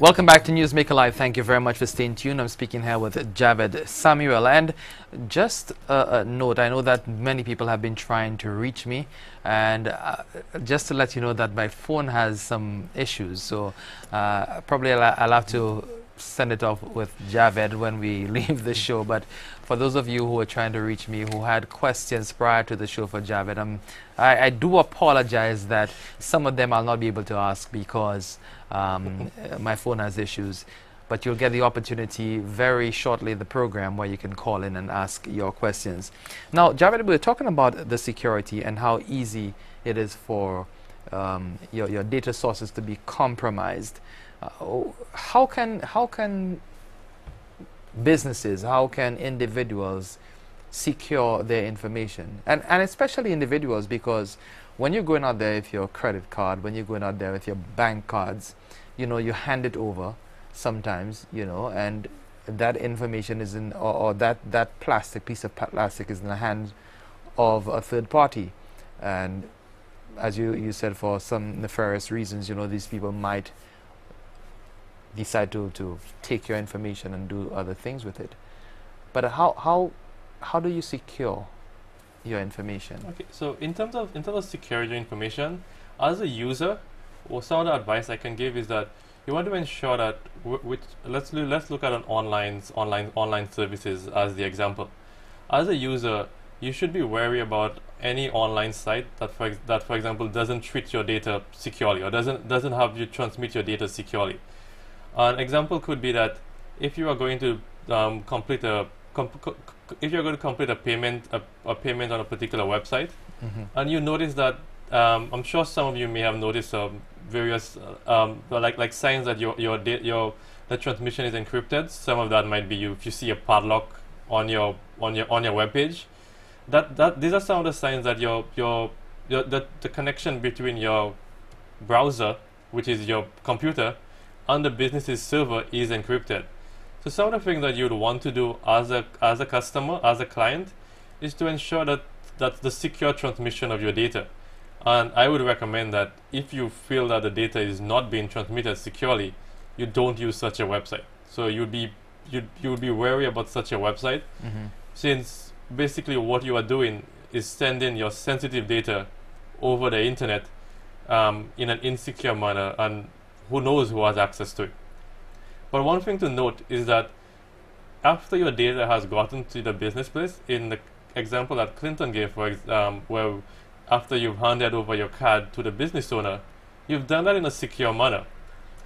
Welcome back to Newsmaker Live. Thank you very much for staying tuned. I'm speaking here with Javed Samuel. And just a note, I know that many people have been trying to reach me. And just to let you know that my phone has some issues. So probably I'll have to send it off with Javed when we leave the show. But for those of you who are trying to reach me, who had questions prior to the show for Javed, I do apologize that some of them I'll not be able to ask because my phone has issues. But you'll get the opportunity very shortly in the program where you can call in and ask your questions. Now, Javed, we're talking about the security and how easy it is for your data sources to be compromised. How can businesses, how can individuals secure their information? And especially individuals, because when you're going out there with your credit card, when you're going out there with your bank cards, you know, you hand it over sometimes, you know, and that information is in, or that piece of plastic is in the hands of a third party. And as you said, for some nefarious reasons, you know, these people might decide to take your information and do other things with it. But how do you secure your information? Okay, so in terms of securing your information, as a user, or some of the advice I can give is that you want to ensure that let's look at an online services as the example. As a user, you should be wary about any online site that for example doesn't treat your data securely or doesn't have you transmit your data securely. An example could be that if you are going to complete a payment on a particular website, and you notice that I'm sure some of you may have noticed various like signs that the transmission is encrypted. Some of that might be if you see a padlock on your web page. These are some of the signs that the connection between your browser, which is your computer, and the business's server is encrypted. So some of the things that you'd want to do as a customer, as a client, is to ensure that that's the secure transmission of your data. And I would recommend that if you feel that the data is not being transmitted securely, you don't use such a website. So you'd be wary about such a website, since basically what you are doing is sending your sensitive data over the internet in an insecure manner, and who knows who has access to it. But one thing to note is that after your data has gotten to the business place, in the example that Clinton gave, where after you've handed over your card to the business owner, you've done that in a secure manner.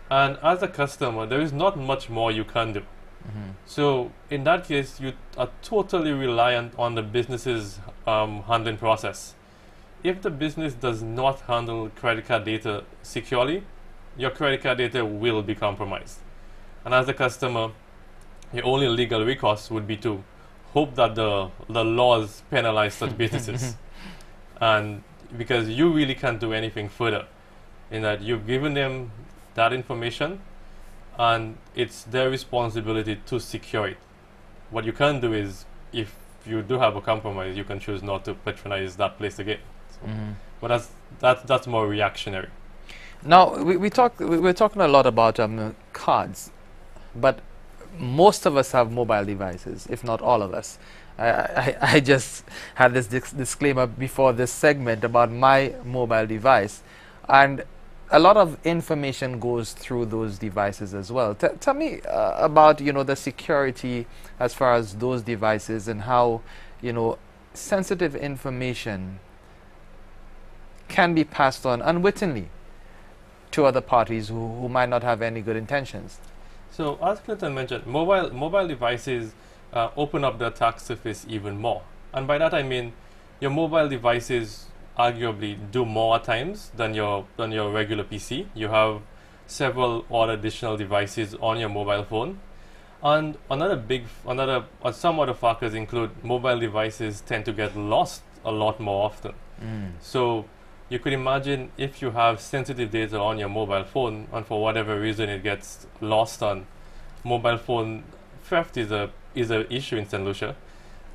And as a customer, there is not much more you can do. So in that case, you are totally reliant on the business's handling process. If the business does not handle credit card data securely, your credit card data will be compromised. And as a customer, your only legal recourse would be to hope that the laws penalize such businesses. And because you really can't do anything further, in that you've given them that information and it's their responsibility to secure it. What you can do is, if you do have a compromise, you can choose not to patronize that place again. So, but that's more reactionary. Now, we're talking a lot about cards, but most of us have mobile devices, if not all of us. I just had this disclaimer before this segment about my mobile device, and a lot of information goes through those devices as well. Tell me about, you know, the security as far as those devices, and how, you know, sensitive information can be passed on unwittingly to other parties who might not have any good intentions. So as Clinton mentioned, mobile devices open up the attack surface even more. And by that I mean your mobile devices arguably do more at times than your regular PC. You have several or additional devices on your mobile phone. And some other factors include mobile devices tend to get lost a lot more often. So you could imagine if you have sensitive data on your mobile phone and for whatever reason it gets lost, on mobile phone theft is an issue in St. Lucia,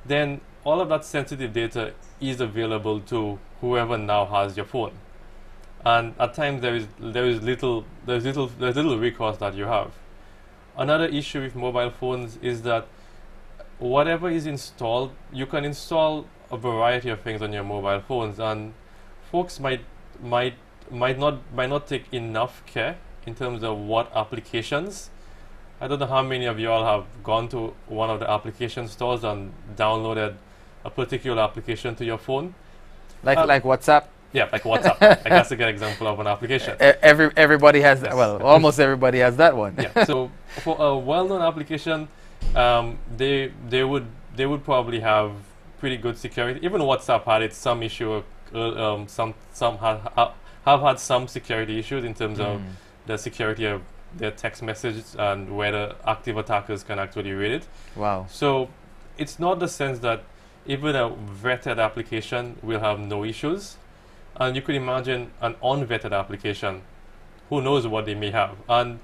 then all of that sensitive data is available to whoever now has your phone. and at times there's little recourse that you have. Another issue with mobile phones is that whatever is installed, you can install a variety of things on your mobile phones, and folks might not take enough care in terms of what applications. I don't know how many of you all have gone to one of the application stores and downloaded a particular application to your phone. Like WhatsApp. Yeah, like WhatsApp. Like that's a good example of an application. Everybody has Yes. well, almost everybody has that one. Yeah. So for a well-known application, they would probably have pretty good security. Even WhatsApp had its some issue. Some have had some security issues in terms of the security of their text message and whether active attackers can actually read it. Wow. So it's not the sense that even a vetted application will have no issues. And you could imagine an unvetted application, who knows what they may have. And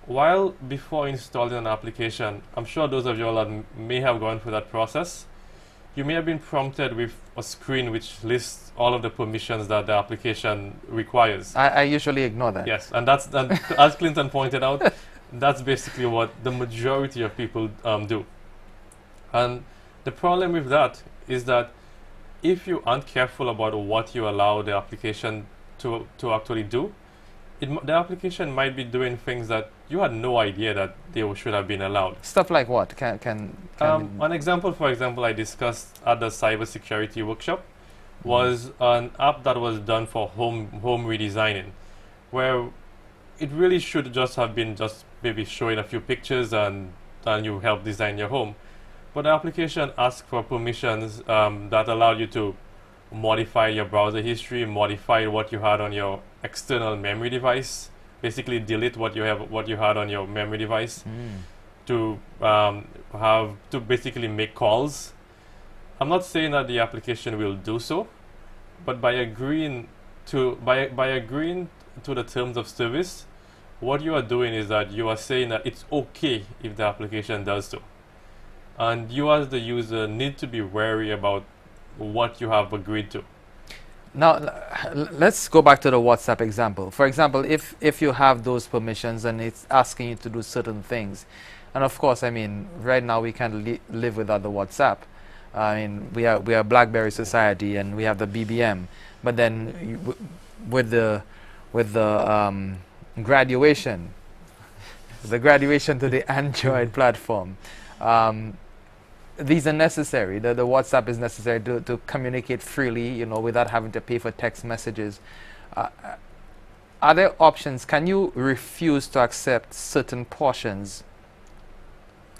while before installing an application, I'm sure those of you all that may have gone through that process, you may have been prompted with a screen which lists all of the permissions that the application requires. I usually ignore that. Yes, and as Clinton pointed out, that's basically what the majority of people do. And the problem with that is that if you aren't careful about what you allow the application to actually do, the application might be doing things that you had no idea that they should have been allowed. Stuff like what? Can An example, for example, I discussed at the cybersecurity workshop was an app that was done for home redesigning, where it really should just have been just maybe showing a few pictures and you help design your home. But the application asked for permissions that allowed you to modify your browser history, modify what you had on your external memory device, basically delete what you had on your memory device, to basically make calls. I'm not saying that the application will do so, but by agreeing to the terms of service, what you are doing is that you are saying that it's okay if the application does so. And you as the user need to be wary about what you have agreed to. Now, let's go back to the WhatsApp example. For example, if you have those permissions and it's asking you to do certain things, and of course, I mean, right now we can't live without the WhatsApp. I mean, we are a BlackBerry society and we have the BBM, but then with the graduation, the graduation to the Android platform. These are necessary. The WhatsApp is necessary to communicate freely, you know, without having to pay for text messages. Are there options? Can you refuse to accept certain portions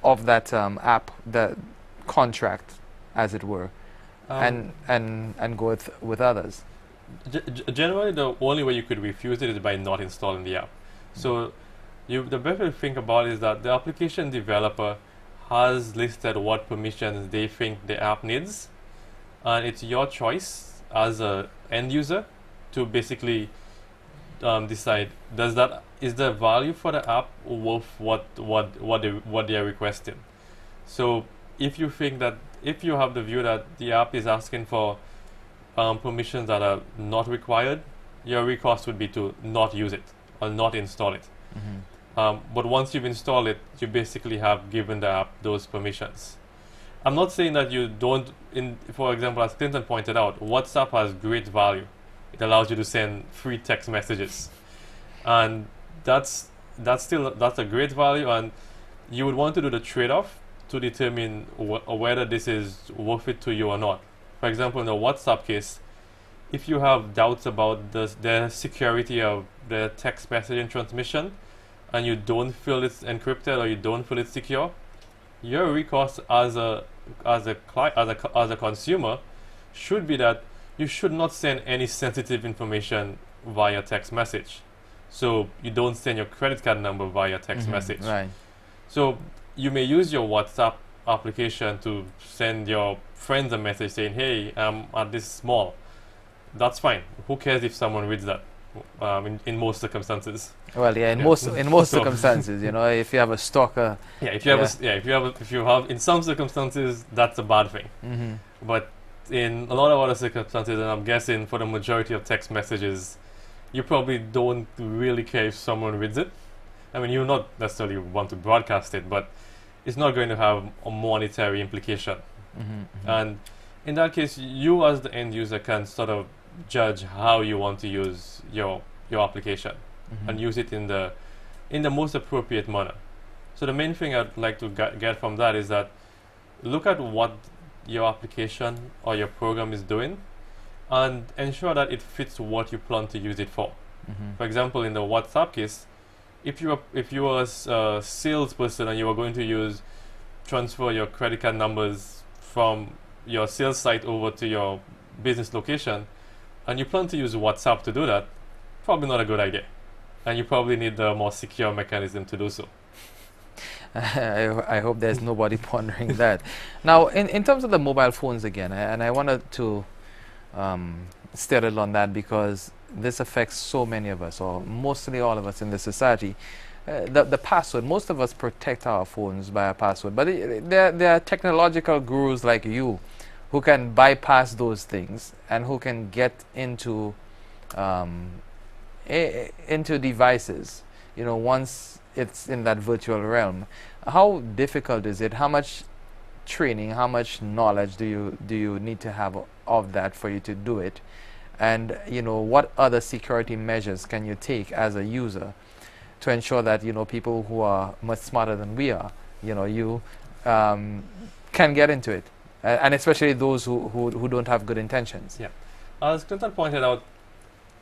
of that app, the contract, as it were, and go with others? Generally, the only way you could refuse it is by not installing the app. So, the best way to think about it is that the application developer has listed what permissions they think the app needs, and it's your choice as a end user to basically decide is the value for the app worth what they are requesting. So if you have the view that the app is asking for permissions that are not required, your recourse would be to not use it or not install it. But once you've installed it, you basically have given the app those permissions. I'm not saying that you don't, for example, as Clinton pointed out, WhatsApp has great value. It allows you to send free text messages. And that's a great value, and you would want to do the trade-off to determine whether this is worth it to you or not. For example, in the WhatsApp case, if you have doubts about the security of the text messaging transmission, and you don't feel it's encrypted or you don't feel it's secure, your recourse as a consumer should be that you should not send any sensitive information via text message. So you don't send your credit card number via text message. Right. So you may use your WhatsApp application to send your friends a message saying, "Hey, I'm at this mall." That's fine. Who cares if someone reads that? In most circumstances. Well, yeah, in most circumstances, you know, if you have a stalker. Yeah, if you have in some circumstances, that's a bad thing. But in a lot of other circumstances, and I'm guessing for the majority of text messages, you probably don't really care if someone reads it. I mean, you not necessarily want to broadcast it, but it's not going to have a monetary implication. And in that case, you as the end user can sort of judge how you want to use your application and use it in the most appropriate manner. So the main thing I'd like to get from that is that look at what your application or your program is doing and ensure that it fits what you plan to use it for. For example, in the WhatsApp case, if you are a salesperson and you are going to transfer your credit card numbers from your sales site over to your business location, and you plan to use WhatsApp to do that, probably not a good idea. And you probably need a more secure mechanism to do so. I hope there's nobody pondering that. Now, in terms of the mobile phones again, and I wanted to steer on that because this affects so many of us, or mostly all of us in the society. The password, most of us protect our phones by a password, but there are technological gurus like you who can bypass those things and who can get into devices, once it's in that virtual realm. How difficult is it? How much training, how much knowledge do you need to have of that for you to do it? And what other security measures can you take as a user to ensure that people who are much smarter than we are, can get into it, and especially those who don't have good intentions. Yeah, as Clinton pointed out,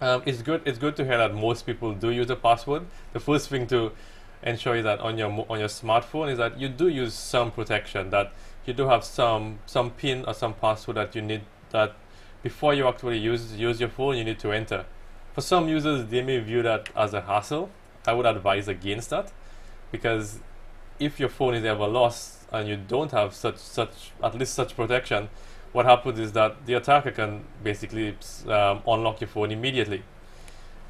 it's good to hear that most people do use a password. The first thing to ensure that on your smartphone is that you do use some protection, that you do have some PIN or some password that you need, that before you actually use your phone you need to enter. For some users, they may view that as a hassle. I would advise against that, because if your phone is ever lost and you don't have at least such protection, what happens is that the attacker can basically unlock your phone immediately.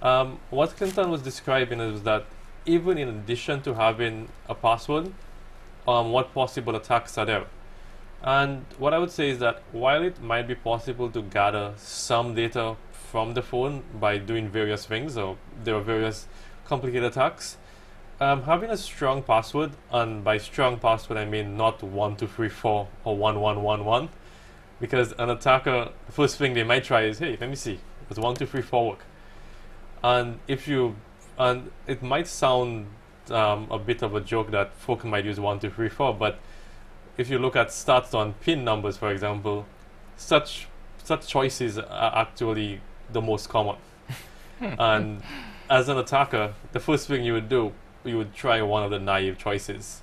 What Clinton was describing is that even in addition to having a password, what possible attacks are there? And what I would say is that while it might be possible to gather some data from the phone by doing various things, or there are various complicated attacks, having a strong password, and by strong password I mean not 1234 or 1111, because an attacker, the first thing they might try is, hey, let me see, does 1234 work? And it might sound a bit of a joke that folk might use 1234, but if you look at stats on PIN numbers, for example, such choices are actually the most common. And as an attacker, the first thing you would do, you would try one of the naive choices.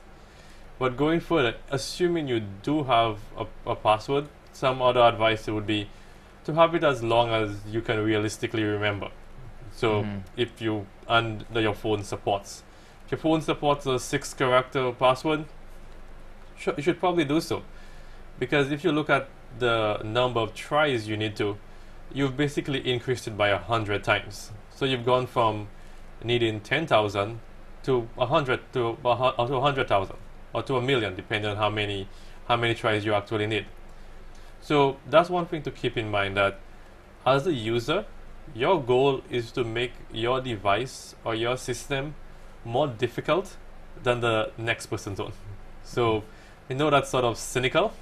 But going further, assuming you do have a password, some other advice would be to have it as long as you can realistically remember. So if your phone supports. If your phone supports a 6-character password, you should probably do so. Because if you look at the number of tries you need to, you've basically increased it by 100 times. So you've gone from needing 10,000 to 100 to 100,000 or to 1,000,000, depending on how many tries you actually need. So that's one thing to keep in mind, that as a user, your goal is to make your device or your system more difficult than the next person's own. So I know that's sort of cynical,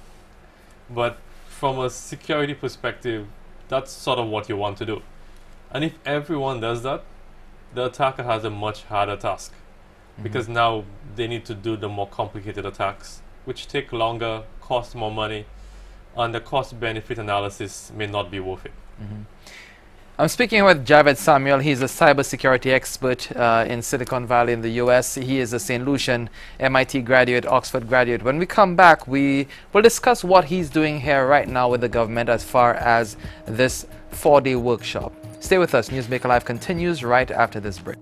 but from a security perspective, that's sort of what you want to do. And if everyone does that, the attacker has a much harder task, because now they need to do the more complicated attacks, which take longer, cost more money, and the cost-benefit analysis may not be worth it. I'm speaking with Javed Samuel. He's a cybersecurity expert in Silicon Valley in the US. He is a St. Lucian, MIT graduate, Oxford graduate. When we come back, we will discuss what he's doing here right now with the government as far as this 4-day workshop. Stay with us. Newsmaker Live continues right after this break.